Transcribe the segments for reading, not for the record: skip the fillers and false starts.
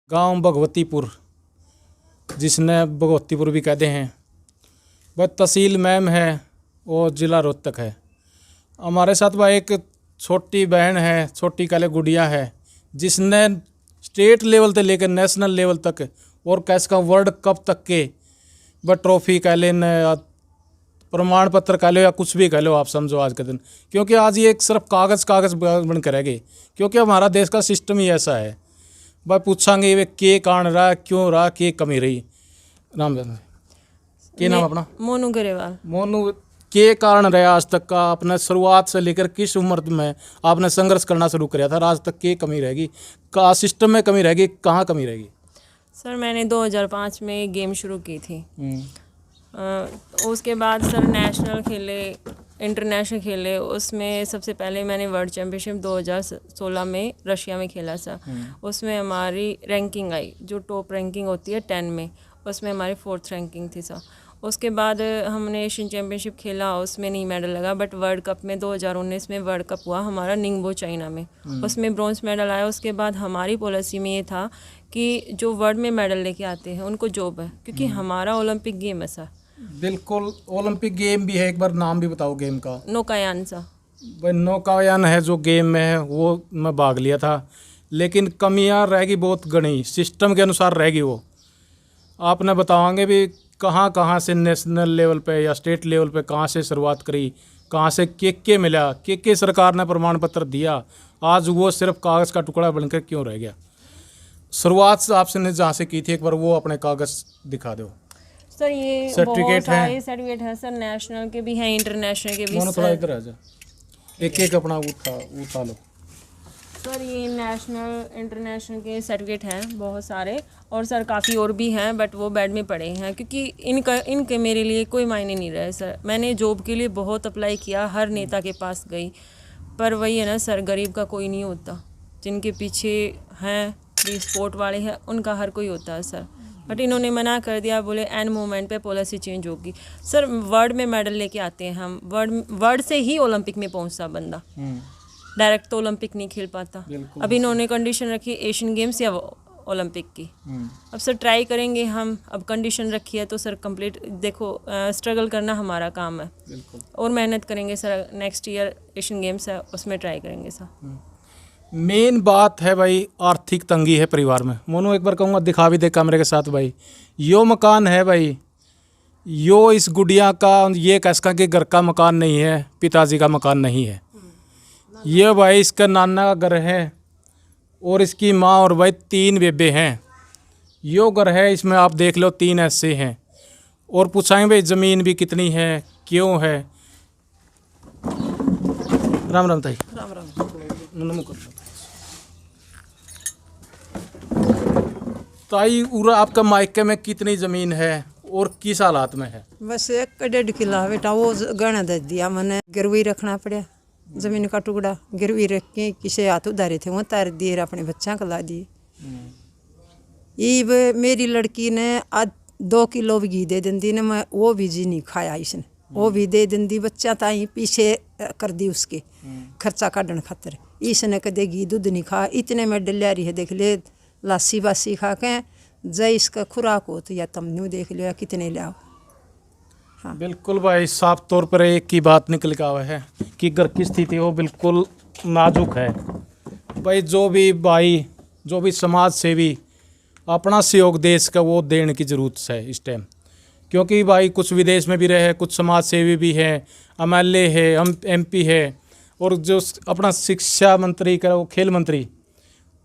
गांव भगवतीपुर, जिसने भगवतीपुर भी कहते हैं, वह तहसील मैम है और ज़िला रोहतक है। हमारे साथ वह एक छोटी बहन है, छोटी काले गुड़िया है, जिसने स्टेट लेवल से लेकर नेशनल लेवल तक और कैसे का वर्ल्ड कप तक के वह ट्रॉफी कह लें, प्रमाण पत्र कह लो या कुछ भी कह लो, आप समझो आज के दिन। क्योंकि आज ये एक सिर्फ कागज़ बन कर रहेगी, क्योंकि हमारा देश का सिस्टम ही ऐसा है। भाई पूछांगे वे के कारण रहा, क्यों रहा, के कमी रही। राम के नाम अपना? मोनू गरेवाल। मोनू, के कारण रहा आज तक का? आपने शुरुआत से लेकर किस उम्र में आपने संघर्ष करना शुरू किया था, आज तक के कमी रहेगी, का सिस्टम में कमी रहेगी, कहाँ कमी रहेगी? सर मैंने 2005 में गेम शुरू की थी। उसके बाद सर नेशनल खेले, इंटरनेशनल खेले। उसमें सबसे पहले मैंने वर्ल्ड चैम्पियनशिप 2016 में रशिया में खेला था। उसमें हमारी रैंकिंग आई, जो टॉप रैंकिंग होती है 10 में, उसमें हमारी 4th रैंकिंग थी सर। उसके बाद हमने एशियन चैम्पियनशिप खेला, उसमें नहीं मेडल लगा, बट वर्ल्ड कप में 2019 में वर्ल्ड कप हुआ हमारा निंगबो चाइना में, उसमें ब्रॉन्ज मेडल आया। उसके बाद हमारी पॉलिसी में ये था कि जो वर्ल्ड में मेडल लेके आते हैं उनको जॉब है, क्योंकि हमारा ओलंपिक गेम है सर। बिल्कुल, ओलंपिक गेम भी है, एक बार नाम भी बताओ गेम का। नौकायान सा। भाई नौकायान है जो गेम में है, वो मैं भाग लिया था, लेकिन कमियां रहेगी बहुत गणी, सिस्टम के अनुसार रहेगी वो। आपने बताओगे भी कहाँ कहाँ से नेशनल लेवल पे या स्टेट लेवल पे कहाँ से शुरुआत करी, कहाँ से के मिला, के सरकार ने प्रमाण पत्र दिया, आज वो सिर्फ कागज़ का टुकड़ा बनकर क्यों रह गया? शुरुआत से आपने जहाँ से की थी, एक बार वो अपने कागज़ दिखा दो सर। ये सर्टिफिकेट है, सर्टिफिकेट है सर, नेशनल के भी हैं, इंटरनेशनल के भी। थोड़ा इधर आ जा, एक अपना उठा लो सर। ये नेशनल इंटरनेशनल के सर्टिफिकेट हैं बहुत सारे, और सर काफ़ी और भी हैं, बट वो बेड में पड़े हैं, क्योंकि इनके मेरे लिए कोई मायने नहीं रहे सर। मैंने जॉब के लिए बहुत अप्लाई किया, हर नेता के पास गई, पर वही है ना सर, गरीब का कोई नहीं होता। जिनके पीछे हैं भी स्पोर्ट वाले हैं, उनका हर कोई होता है सर, बट इन्होंने मना कर दिया, बोले एंड मोमेंट पे पॉलिसी चेंज होगी। सर वर्ल्ड में मेडल लेके आते हैं हम, वर्ल्ड से ही ओलंपिक में पहुंचता बंदा, डायरेक्ट तो ओलंपिक नहीं खेल पाता। अब इन्होंने कंडीशन रखी एशियन गेम्स या ओलंपिक की। अब सर ट्राई करेंगे हम, अब कंडीशन रखी है तो सर कंप्लीट, देखो स्ट्रगल करना हमारा काम है, और मेहनत करेंगे sir. Next year Asian games है, उसमें ट्राई करेंगे सर। मेन बात है भाई, आर्थिक तंगी है परिवार में। मोनू एक बार कहूँगा दिखा भी दे कैमरे के साथ भाई, यो मकान है भाई, यो इस गुड़िया का, ये कैसा कि घर का मकान नहीं है, पिताजी का मकान नहीं है, ये भाई इसका नाना का घर है, और इसकी माँ और भाई 3 बेबे हैं। यो घर है, इसमें आप देख लो 3 ऐसे हैं, और पूछाएंगे भाई ज़मीन भी कितनी है, क्यों है। राम राम ताई। राम राम। ताई उरा आपका मायके में कितनी ज़मीन है और किस हालात में है? बस 1.5 किला बेटा, वो गहना दे दिया मैंने, गिरवी रखना पड़ा, जमीन का टुकड़ा गिरवी रख के किसी हाथ उधारे थे वो तार दिए, अपने बच्चा को ला दिए। ये मेरी लड़की ने आज 2 किलो भी घी दे दी ने, मैं वो भी जी नहीं खाया इसने, वो भी दे दी, बच्चा ताई पीछे कर दी उसके खर्चा काटने खातर। इसने कदे घी दूध नहीं खा, इतने में डलिया रही है, देख ले लासी बासी खा के, जय इसका खुराक हो तो या तुमने देख लिया कितने लाओ। हाँ। बिल्कुल भाई, साफ तौर पर एक ही बात निकल के आवा है कि घर की स्थिति वो बिल्कुल नाजुक है भाई। जो भी भाई, जो भी समाज सेवी अपना सहयोग देश का वो देने की ज़रूरत है इस टाइम, क्योंकि भाई कुछ विदेश में भी रहे, कुछ समाज सेवी भी है, MLA है, MP है, और जो अपना शिक्षा मंत्री का वो खेल मंत्री,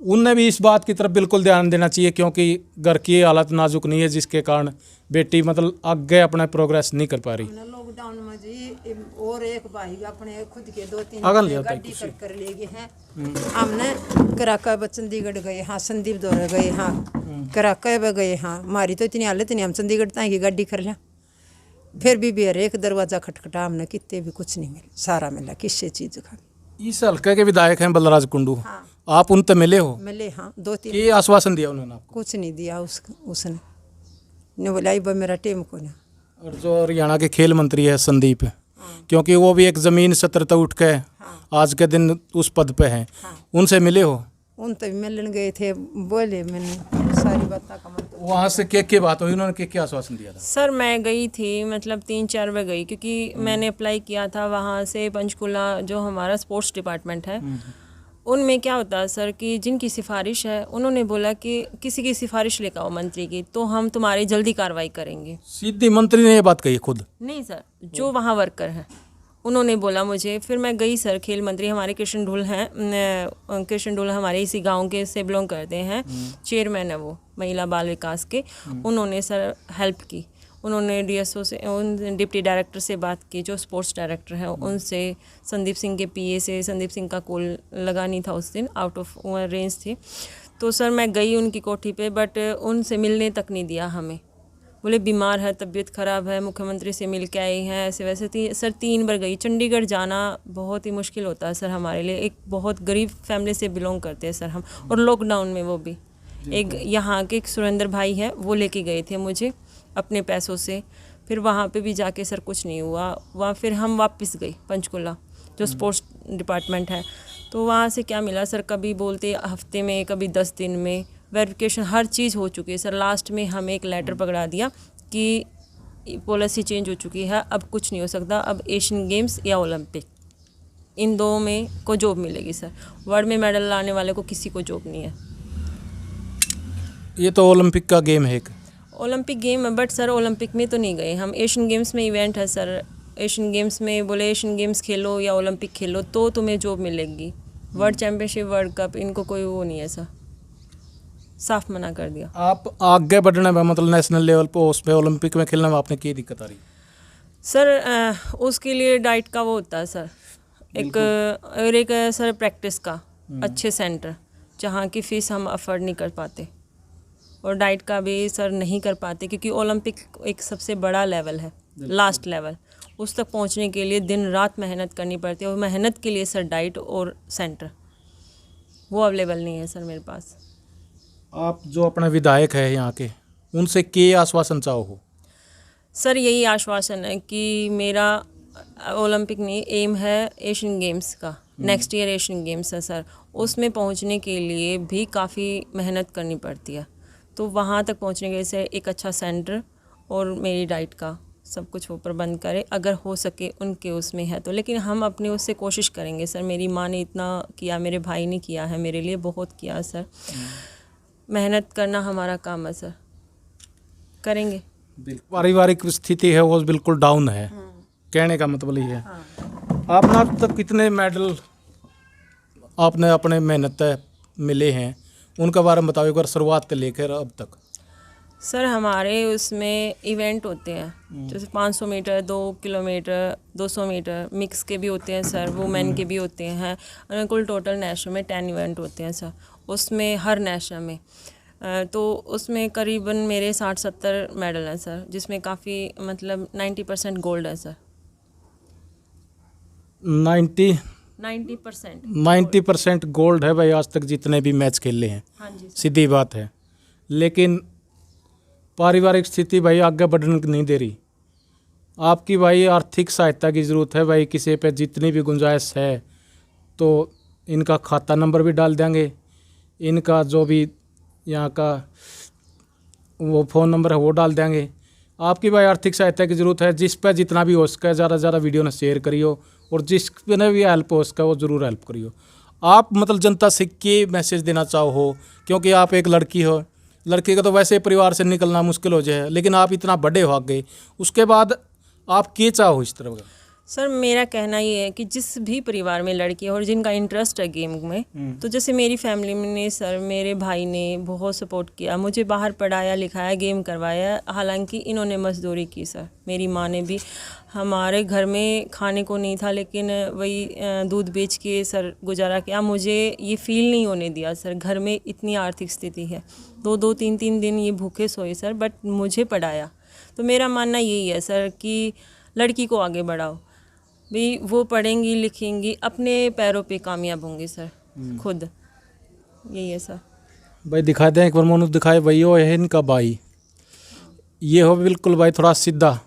उनने भी इस बात की तरफ बिल्कुल ध्यान देना चाहिए, क्योंकि घर की हालत नाजुक नहीं है, जिसके कारण बेटी मतलब आगे अपना प्रोग्रेस नहीं कर पा रही। लॉकडाउन में जी और एक भाई अपने खुद के 2-3 गाड़ी कर ले गए हैं, हमने कराका चंडीगढ़ गए, हाँ संदीप दौरे गए, हाँ कराका में गए, हाँ हमारी तो इतनी हालत नहीं, हम चंडीगढ़ तक की गाड़ी कर लिया, फिर भी हर एक दरवाजा खटखटा, हमने कितने भी कुछ नहीं मिला, सारा मिला किसी चीज़ का। इस हल्के के विधायक हैं बलराज कुंडू, हाँ। आप उनसे मिले हो? मिले, हाँ 2-3। ये आश्वासन दिया उन्होंने आपको? कुछ नहीं दिया उसने, ने बोला ये मेरा टेम को ना। और जो हरियाणा के खेल मंत्री है संदीप, हाँ। क्योंकि वो भी एक ज़मीन सत्र तक उठ के, हाँ। आज के दिन उस पद पे हैं, हाँ। उनसे मिले हो? उन तभी मिलन गए थे, बोले मैंने सारी बातें का मतलब। वहाँ से क्या बात हुई, उन्होंने क्या आश्वासन दिया था? सर मैं गई थी, मतलब 3-4 बार गई, क्योंकि मैंने अप्लाई किया था वहाँ से पंचकुला, जो हमारा स्पोर्ट्स डिपार्टमेंट है। उनमें क्या होता है सर कि जिनकी सिफारिश है, उन्होंने बोला कि किसी की सिफारिश लेकर आओ मंत्री की, तो हम तुम्हारी जल्दी कार्रवाई करेंगे। सीधी मंत्री ने ये बात कही खुद? नहीं सर, जो वहाँ वर्कर हैं उन्होंने बोला मुझे। फिर मैं गई सर, खेल मंत्री हमारे कृष्ण ढूल हैं, कृष्ण ढूल हमारे इसी गांव के से बिलोंग करते हैं, चेयरमैन है वो महिला बाल विकास के। उन्होंने सर हेल्प की, उन्होंने डीएसओ से, उन डिप्टी डायरेक्टर से बात की, जो स्पोर्ट्स डायरेक्टर हैं उनसे, संदीप सिंह के पीए से। संदीप सिंह का कॉल लगा नहीं था उस दिन, आउट ऑफ रेंज थे। तो सर मैं गई उनकी कोठी पे, बट उनसे मिलने तक नहीं दिया हमें। बोले बीमार है, तबीयत ख़राब है, मुख्यमंत्री से मिल के आई हैं, ऐसे वैसे। सर 3 बार गई। चंडीगढ़ जाना बहुत ही मुश्किल होता है सर हमारे लिए, एक बहुत गरीब फैमिली से बिलोंग करते हैं सर हम, और लॉकडाउन में वो भी। एक यहाँ के एक सुरेंद्र भाई है, वो लेके गए थे मुझे अपने पैसों से। फिर वहाँ पे भी जाके सर कुछ नहीं हुआ। वहाँ फिर हम वापस गए पंचकुला, जो स्पोर्ट्स डिपार्टमेंट है। तो वहाँ से क्या मिला सर, कभी बोलते हफ्ते में, कभी 10 दिन में, वेरिफिकेशन हर चीज़ हो चुकी है सर। लास्ट में हमें एक लेटर पकड़ा दिया कि पॉलिसी चेंज हो चुकी है, अब कुछ नहीं हो सकता, अब एशियन गेम्स या ओलंपिक, इन दो में को जॉब मिलेगी सर। वर्ल्ड में मेडल लाने वाले को किसी को जॉब नहीं है। ये तो ओलंपिक का गेम है एक। ओलंपिक गेम है, बट सर ओलंपिक में तो नहीं गए हम। एशियन गेम्स में इवेंट है सर, एशियन गेम्स में बोले एशियन गेम्स खेलो या ओलंपिक खेलो तो तुम्हें जॉब मिलेगी। वर्ल्ड चैम्पियनशिप, वर्ल्ड कप, इनको कोई वो नहीं है सर, साफ मना कर दिया। आप आगे बढ़ने में, मतलब नेशनल लेवल पर, उस पर ओलंपिक में खेलने में आपने क्या दिक्कत आ रही? सर उसके लिए डाइट का वो होता है सर, एक और एक सर प्रैक्टिस का अच्छे सेंटर, जहाँ की फ़ीस हम अफोर्ड नहीं कर पाते, और डाइट का भी सर नहीं कर पाते, क्योंकि ओलंपिक एक सबसे बड़ा लेवल है, लास्ट लेवल। उस तक पहुँचने के लिए दिन रात मेहनत करनी पड़ती है, और मेहनत के लिए सर डाइट और सेंटर वो अवेलेबल नहीं है सर मेरे पास। आप जो अपने विधायक है यहाँ के, उनसे क्या आश्वासन चाहो हो? सर यही आश्वासन है कि मेरा ओलंपिक नहीं, एम है एशियन गेम्स का। नेक्स्ट ईयर एशियन गेम्स है सर, उसमें पहुंचने के लिए भी काफ़ी मेहनत करनी पड़ती है। तो वहाँ तक पहुंचने के लिए सर एक अच्छा सेंटर और मेरी डाइट का सब कुछ वो प्रबंध करे, अगर हो सके उनके उसमें है तो। लेकिन हम अपने उससे कोशिश करेंगे सर। मेरी माँ ने इतना किया, मेरे भाई ने किया है, मेरे लिए बहुत किया सर। मेहनत करना हमारा काम है सर, करेंगे। पारिवारिक स्थिति है वो बिल्कुल डाउन है, कहने का मतलब ये है। आपने अब तक कितने मेडल आपने अपने मेहनत मिले हैं, उनके बारे में बताओ एक बार, शुरुआत से लेकर अब तक। सर हमारे उसमें इवेंट होते हैं, जैसे 500 मीटर, 2 किलोमीटर, 200 मीटर, मिक्स के भी होते हैं सर, वुमेन के भी होते हैं, और कुल टोटल नेशनल में 10 इवेंट होते हैं सर। उसमें हर नेशनल में तो उसमें करीबन मेरे 60-70 मेडल हैं सर, जिसमें काफ़ी मतलब 90% गोल्ड है सर। 90% गोल्ड है भाई, आज तक जितने भी मैच खेले हैं। हाँ जी सर। सीधी बात है, लेकिन पारिवारिक स्थिति भाई आगे बढ़ने नहीं दे रही। आपकी भाई आर्थिक सहायता की ज़रूरत है भाई, किसी पे जितनी भी गुंजाइश है तो इनका खाता नंबर भी डाल देंगे, इनका जो भी यहाँ का वो फ़ोन नंबर है वो डाल देंगे। आपकी भाई आर्थिक सहायता की ज़रूरत है, जिस पर जितना भी हो सके ज़्यादा से ज़्यादा वीडियो ने शेयर करियो, और जिस पे भी हेल्प हो सके वो ज़रूर हेल्प करियो। आप मतलब जनता से क्या मैसेज देना चाहो, क्योंकि आप एक लड़की हो, लड़की का तो वैसे परिवार से निकलना मुश्किल हो जाए, लेकिन आप इतना बड़े हो गए, उसके बाद आप क्या चाहो इस तरह का? सर मेरा कहना ये है कि जिस भी परिवार में लड़की है और जिनका इंटरेस्ट है गेम में, तो जैसे मेरी फैमिली में ने सर, मेरे भाई ने बहुत सपोर्ट किया, मुझे बाहर पढ़ाया लिखाया, गेम करवाया। हालांकि इन्होंने मजदूरी की सर, मेरी माँ ने भी। हमारे घर में खाने को नहीं था, लेकिन वही दूध बेच के सर गुजारा किया। मुझे ये फील नहीं होने दिया सर, घर में इतनी आर्थिक स्थिति है, 2-2, 3-3 दिन ये भूखे सोए सर, बट मुझे पढ़ाया। तो मेरा मानना यही है सर कि लड़की को आगे बढ़ाओ भाई, वो पढ़ेंगी लिखेंगी, अपने पैरों पे कामयाब होंगी सर खुद, यही है सर। भाई दिखा दें एक बार, मोनू दिखाए भाई, वो है इनका भाई, ये हो बिल्कुल भाई थोड़ा सीधा,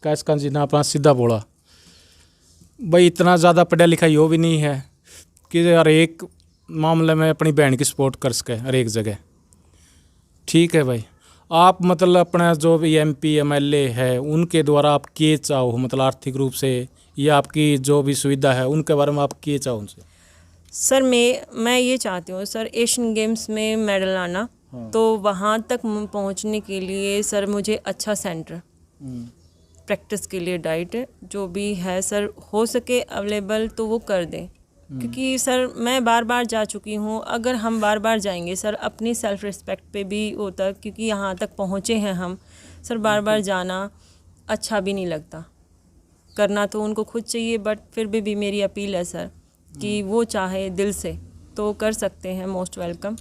कैस का जी ना अपना सीधा बोला भाई, इतना ज़्यादा पढ़ा लिखा यो भी नहीं है कि यार एक मामले में अपनी बहन की सपोर्ट कर सके हर एक जगह। ठीक है भाई, आप मतलब अपना जो भी MP MLA है उनके द्वारा आप किए चाहो मतलब आर्थिक रूप से या आपकी जो भी सुविधा है उनके बारे में आप किए चाहो उनसे? सर मैं ये चाहती हूँ सर, एशियन गेम्स में मेडल आना। तो वहाँ तक पहुँचने के लिए सर मुझे अच्छा सेंटर, प्रैक्टिस के लिए डाइट जो भी है सर हो सके अवेलेबल तो वो कर दें। क्योंकि सर मैं बार बार जा चुकी हूँ, अगर हम बार बार जाएंगे सर अपनी सेल्फ रिस्पेक्ट पे भी होता, क्योंकि यहाँ तक पहुँचे हैं हम सर, बार बार जाना अच्छा भी नहीं लगता। करना तो उनको खुद चाहिए, बट फिर भी मेरी अपील है सर कि वो चाहे दिल से तो कर सकते हैं, मोस्ट वेलकम।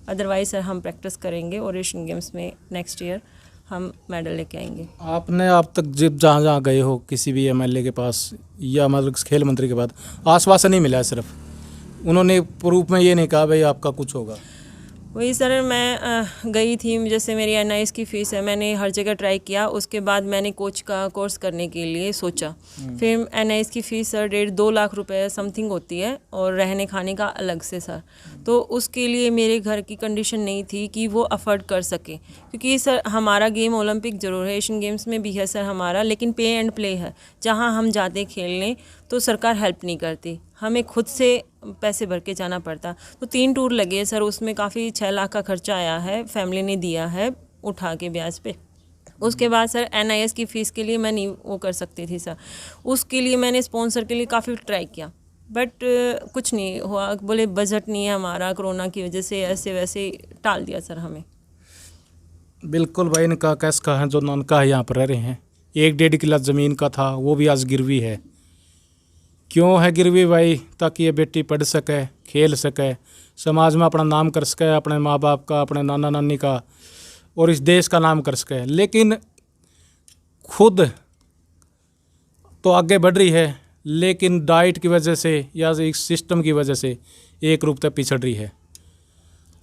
अदरवाइज सर हम प्रैक्टिस करेंगे और एशियन गेम्स में नेक्स्ट ईयर हम मेडल लेके आएंगे। आपने अब तक जब जहाँ जहाँ गए हो किसी भी MLA के पास या मतलब खेल मंत्री के पास आश्वासन नहीं मिला है, सिर्फ उन्होंने प्रूफ में ये नहीं कहा भाई आपका कुछ होगा? वही सर, मैं गई थी, जैसे मेरी NIS की फ़ीस है, मैंने हर जगह ट्राई किया। उसके बाद मैंने कोच का कोर्स करने के लिए सोचा। फिर NIS की फ़ीस सर 1.5-2 लाख रुपए समथिंग होती है और रहने खाने का अलग से सर। तो उसके लिए मेरे घर की कंडीशन नहीं थी कि वो अफोर्ड कर सके, क्योंकि सर हमारा गेम ओलंपिक ज़रूर है, एशियन गेम्स में भी है सर हमारा, लेकिन पे एंड प्ले है। जहाँ हम जाते खेलने तो सरकार हेल्प नहीं करती, हमें खुद से पैसे भर के जाना पड़ता। तो 3 टूर लगे सर, उसमें काफ़ी 6 लाख का खर्चा आया है, फैमिली ने दिया है उठा के ब्याज पे। उसके बाद सर NIS की फ़ीस के लिए मैं नहीं वो कर सकती थी सर, उसके लिए मैंने स्पॉन्सर के लिए काफ़ी ट्राई किया, बट कुछ नहीं हुआ। बोले बजट नहीं है हमारा, कोरोना की वजह से ऐसे वैसे टाल दिया सर हमें। बिल्कुल भाई, इनका कैस का है जो ननका है यहाँ पर रह रहे हैं, 1-1.5 किला ज़मीन का था वो भी आज गिरवी है। क्यों है गिरवी भाई? ताकि ये बेटी पढ़ सके, खेल सके, समाज में अपना नाम कर सके, अपने माँ बाप का, अपने नाना नानी का और इस देश का नाम कर सके। लेकिन खुद तो आगे बढ़ रही है, लेकिन डाइट की वजह से या इस सिस्टम की वजह से एक रूप तक पिछड़ रही है।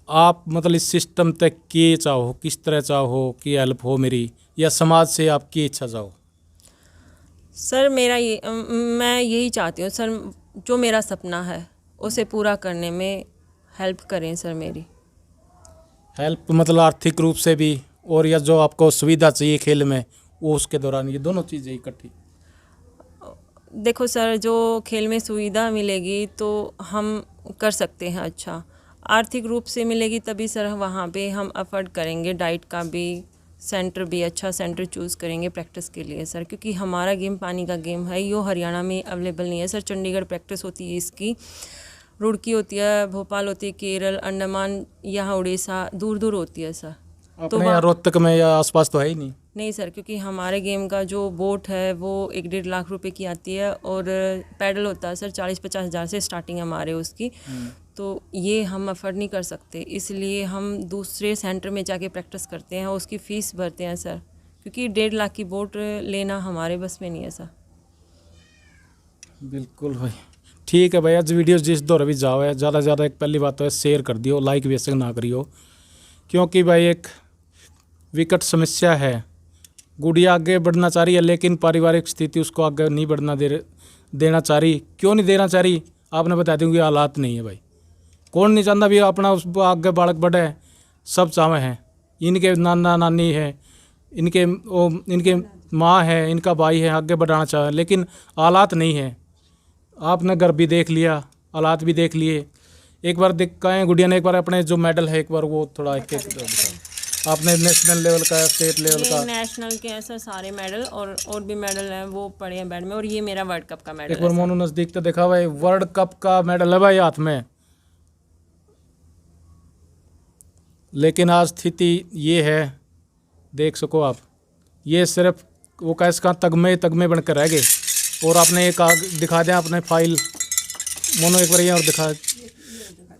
आप मतलब इस सिस्टम तक किए चाहो, किस तरह चाहो कि हेल्प हो मेरी, या समाज से आप की इच्छा चाहो? सर मैं यही चाहती हूँ सर, जो मेरा सपना है उसे पूरा करने में हेल्प करें सर मेरी। हेल्प मतलब आर्थिक रूप से भी, और या जो आपको सुविधा चाहिए खेल में वो उसके दौरान, ये दोनों चीज़ें इकट्ठी। देखो सर, जो खेल में सुविधा मिलेगी तो हम कर सकते हैं अच्छा, आर्थिक रूप से मिलेगी तभी सर वहाँ पे हम अफोर्ड करेंगे। डाइट का भी सेंटर भी अच्छा सेंटर चूज़ करेंगे प्रैक्टिस के लिए सर, क्योंकि हमारा गेम पानी का गेम है, यो हरियाणा में अवेलेबल नहीं है सर। चंडीगढ़ प्रैक्टिस होती है इसकी, रुड़की होती है, भोपाल होती है, केरल, अंडमान, यहाँ उड़ीसा दूर दूर होती है सर। अपने यहाँ रोहतक में या आसपास तो है ही नहीं? नहीं सर, क्योंकि हमारे गेम का जो बोट है वो 1-1.5 लाख रुपए की आती है और पैडल होता है सर 40-50 हज़ार से स्टार्टिंग हमारे उसकी। तो ये हम अफोर्ड नहीं कर सकते, इसलिए हम दूसरे सेंटर में जाके प्रैक्टिस करते हैं, उसकी फ़ीस भरते हैं सर, क्योंकि 1.5 लाख की बोट लेना हमारे बस में नहीं है सर। बिल्कुल भाई, ठीक है भाई। आज वीडियो जिस दौर भी जाओ है, ज़्यादा से ज़्यादा एक पहली बात तो है शेयर कर दियो, लाइक भी ऐसे ना करियो, क्योंकि भाई एक विकट समस्या है। गुड़िया आगे बढ़ना चाह रही है, लेकिन पारिवारिक स्थिति उसको आगे नहीं बढ़ना देना चाह रही। क्यों नहीं देना चाह रही? आपने बता दी कि हालात नहीं है भाई। कौन नहीं चाहता भी अपना उस आगे बालक बढ़े? सब चाहे हैं, इनके नाना नानी है, इनके माँ है, इनका भाई है, आगे बढ़ाना चाहे, लेकिन हालात नहीं है। आपने घर भी देख लिया, हालात भी देख लिए। एक बार दिखाएं गुड़िया ने, एक बार अपने जो मेडल है एक बार वो थोड़ा आपने नेशनल लेवल का, स्टेट लेवल का, नेशनल के हैं सर सारे मेडल, और भी मेडल हैं वो पड़े हैं बेड में, और ये मेरा वर्ल्ड कप का मेडल एक बार मोनू नज़दीक तो देखा भाई, वर्ल्ड कप का मेडल है भाई हाथ में। लेकिन आज स्थिति ये है, देख सको आप, ये सिर्फ वो कैसे का तगमे बनकर रह गए। और आपने एक दिखा दें अपने फाइल, मोनू एक बार ये और दिखा,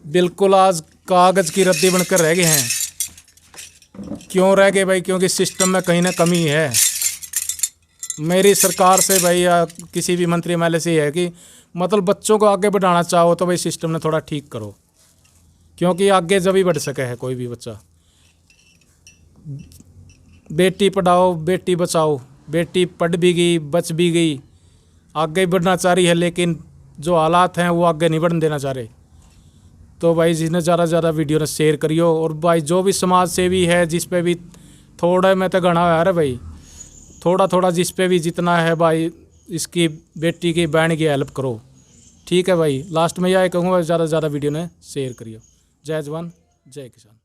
बिल्कुल आज कागज़ की रद्दी बनकर रह गए हैं। क्यों रह गए भाई? क्योंकि सिस्टम में कहीं ना कमी है। मेरी सरकार से भाई या किसी भी मंत्री MLA से है कि मतलब बच्चों को आगे बढ़ाना चाहो तो भाई सिस्टम ने थोड़ा ठीक करो, क्योंकि आगे जब ही बढ़ सके है कोई भी बच्चा। बेटी पढ़ाओ, बेटी बचाओ, बेटी पढ़ भी गई, बच भी गई, आगे बढ़ना चाह रही है, लेकिन जो हालात हैं वो आगे नहीं बढ़ने देना चाह रहे। तो भाई जिसने ज़्यादा से ज़्यादा वीडियो ने शेयर करियो। और भाई जो भी समाज सेवी है जिस पे भी थोड़ा मैं तो गणा है भाई, थोड़ा थोड़ा जिस पे भी जितना है भाई, इसकी बेटी की बहन की हेल्प करो। ठीक है भाई, लास्ट में यह कहूँगा ज़्यादा से ज़्यादा वीडियो ने शेयर करियो। जय जवान जय किसान।